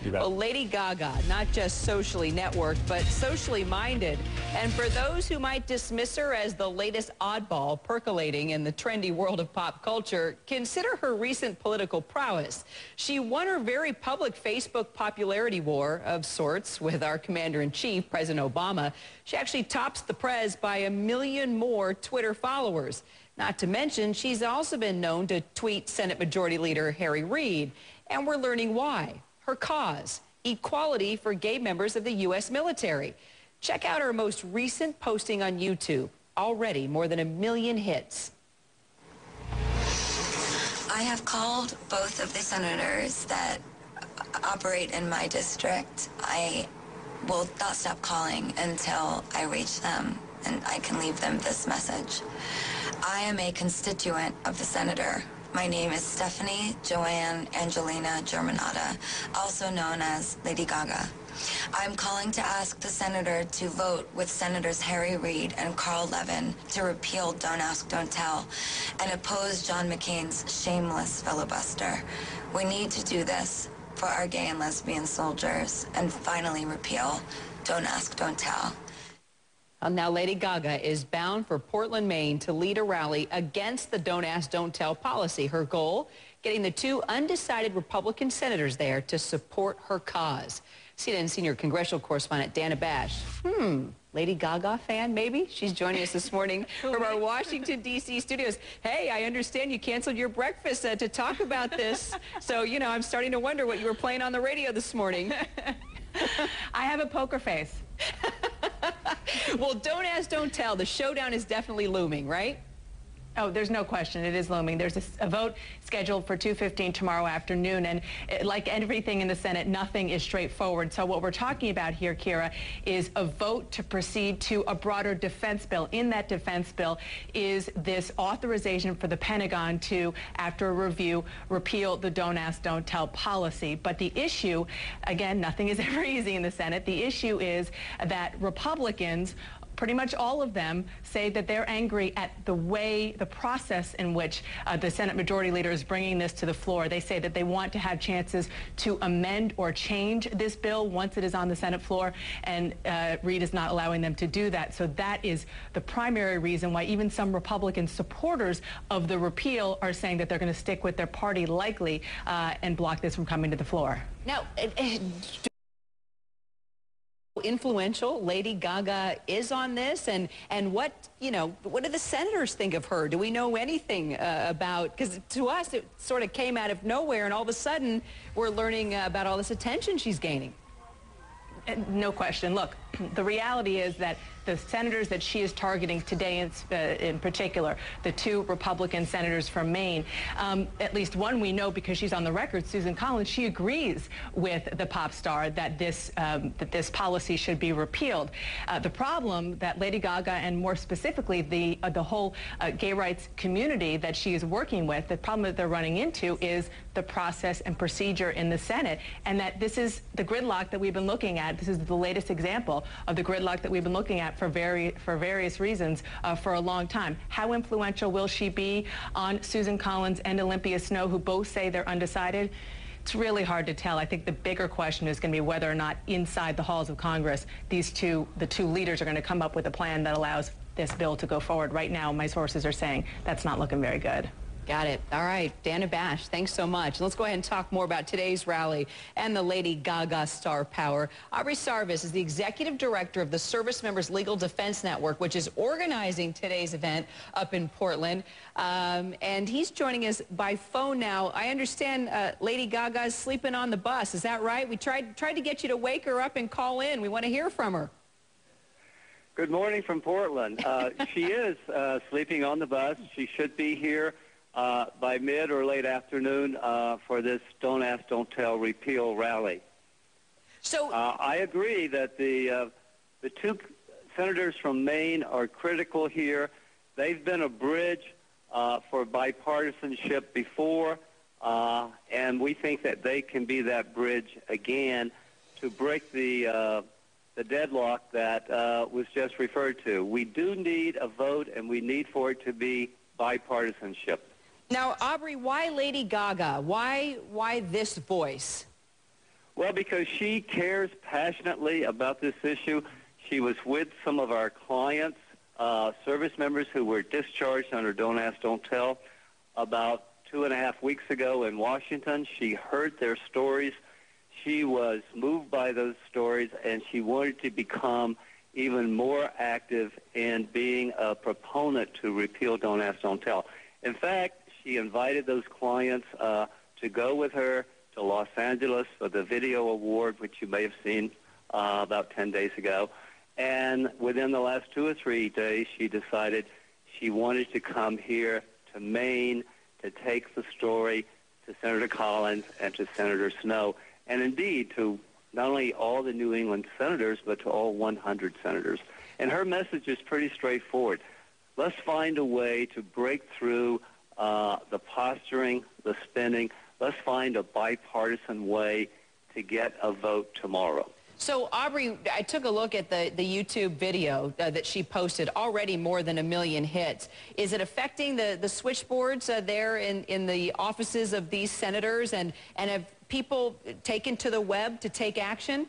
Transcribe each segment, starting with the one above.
You bet. Well, Lady Gaga, not just socially networked, but socially minded. And for those who might dismiss her as the latest oddball percolating in the trendy world of pop culture, consider her recent political prowess. She won her very public Facebook popularity war of sorts with our commander-in-chief, President Obama. She actually tops the prez by 1 million more Twitter followers. Not to mention, she's also been known to tweet Senate Majority Leader Harry Reid. And we're learning why. Her cause, equality for gay members of the U.S. military. Check out her most recent posting on YouTube. Already more than 1 million hits. I have called both of the senators that operate in my district. I will not stop calling until I reach them and I can leave them this message. I am a constituent of the senator. My name is Stephanie Joanne Angelina Germanata, also known as Lady Gaga. I'm calling to ask the senator to vote with Senators Harry Reid and Carl Levin to repeal Don't Ask, Don't Tell and oppose John McCain's shameless filibuster. We need to do this for our gay and lesbian soldiers and finally repeal Don't Ask, Don't Tell. Now, Lady Gaga is bound for Portland, Maine to lead a rally against the Don't Ask, Don't Tell policy. Her goal, getting the 2 undecided Republican senators there to support her cause. CNN senior congressional correspondent Dana Bash. Lady Gaga fan, maybe? She's joining us this morning from our Washington, D.C. studios. Hey, I understand you canceled your breakfast to talk about this. So, you know, I'm starting to wonder what you were playing on the radio this morning. I have a poker face. Well, Don't Ask, Don't Tell. The showdown is definitely looming, right? Oh, there's no question. It is looming. There's a vote scheduled for 2:15 tomorrow afternoon, and like everything in the Senate, nothing is straightforward. So what we're talking about here, Kira, is a vote to proceed to a broader defense bill. In that defense bill is this authorization for the Pentagon to, after a review, repeal the Don't Ask, Don't Tell policy. But the issue, again, nothing is ever easy in the Senate. The issue is that Republicans, pretty much all of them, say that they're angry at the process in which the Senate Majority Leader is bringing this to the floor. They say that they want to have chances to amend or change this bill once it is on the Senate floor, and Reid is not allowing them to do that. So that is the primary reason why even some Republican supporters of the repeal are saying that they're going to stick with their party likely and block this from coming to the floor. Now, influential Lady Gaga is on this, and what do the senators think of her? Do we know anything about, because to us it sort of came out of nowhere and all of a sudden we're learning about all this attention she's gaining? No question. Look, the reality is that the senators that she is targeting today in particular, the 2 Republican senators from Maine, at least one we know because she's on the record, Susan Collins, she agrees with the pop star that this policy should be repealed. The problem that Lady Gaga, and more specifically the whole gay rights community that she is working with, the problem that they're running into is the process and procedure in the Senate, and that this is the gridlock that we've been looking at. This is the latest example of the gridlock that we've been looking at for various reasons for a long time. How influential will she be on Susan Collins and Olympia Snowe, who both say they're undecided? It's really hard to tell. I think the bigger question is going to be whether or not inside the halls of Congress, the 2 leaders are going to come up with a plan that allows this bill to go forward. Right now, my sources are saying that's not looking very good. Got it. All right, Dana Bash, thanks so much. Let's go ahead and talk more about today's rally and the Lady Gaga star power. Aubrey Sarvis is the executive director of the Service Members Legal Defense Network, which is organizing today's event up in Portland. And he's joining us by phone now. I understand Lady Gaga is sleeping on the bus. Is that right? We tried to get you to wake her up and call in. We want to hear from her. Good morning from Portland. She is sleeping on the bus. She should be here by mid or late afternoon for this Don't Ask, Don't Tell repeal rally. So I agree that the 2 senators from Maine are critical here. They've been a bridge for bipartisanship before, and we think that they can be that bridge again to break the deadlock that was just referred to. We do need a vote, and we need for it to be bipartisanship. Now, Aubrey, why Lady Gaga? Why this voice? Well, Well, because she cares passionately about this issue. She was with some of our clients, service members who were discharged under Don't Ask, Don't Tell about 2.5 weeks ago in Washington. She heard their stories. She was moved by those stories, and she wanted to become even more active in being a proponent to repeal Don't Ask, Don't Tell. In fact, she invited those clients to go with her to Los Angeles for the video award, which you may have seen about 10 days ago. And within the last 2 or 3 days, she decided she wanted to come here to Maine to take the story to Senator Collins and to Senator Snow, and indeed to not only all the New England senators, but to all 100 senators. And her message is pretty straightforward. Let's find a way to break through the posturing, the spinning. Let's find a bipartisan way to get a vote tomorrow. So, Aubrey, I took a look at the YouTube video that she posted, already more than 1 million hits. Is it affecting the switchboards there in the offices of these senators? And have people taken to the web to take action?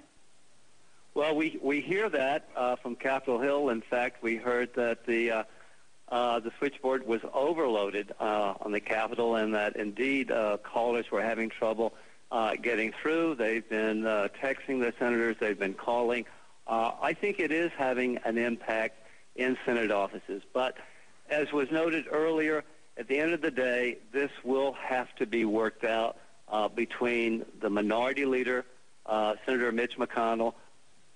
Well, we hear that from Capitol Hill. In fact, we heard that the switchboard was overloaded on the Capitol, and that indeed callers were having trouble getting through. They've been texting the senators. They've been calling. I think it is having an impact in Senate offices. But as was noted earlier, at the end of the day, this will have to be worked out between the minority leader, Senator Mitch McConnell,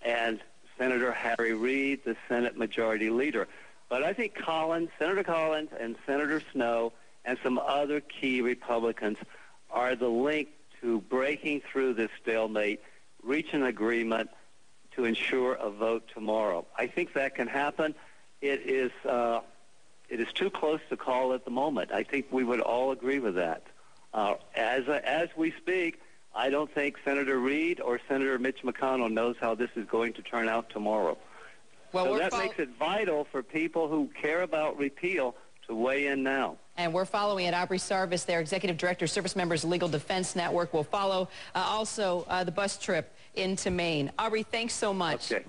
and Senator Harry Reid, the Senate Majority Leader. But I think Senator Collins and Senator Snow and some other key Republicans are the link to breaking through this stalemate, reach an agreement to ensure a vote tomorrow. I think that can happen. It is too close to call at the moment. I think we would all agree with that. As we speak, I don't think Senator Reid or Senator Mitch McConnell knows how this is going to turn out tomorrow. Well, so that makes it vital for people who care about repeal to weigh in now. And we're following it. Aubrey Sarvis, their Executive Director, Service Members Legal Defense Network, will follow also the bus trip into Maine. Aubrey, thanks so much. Okay.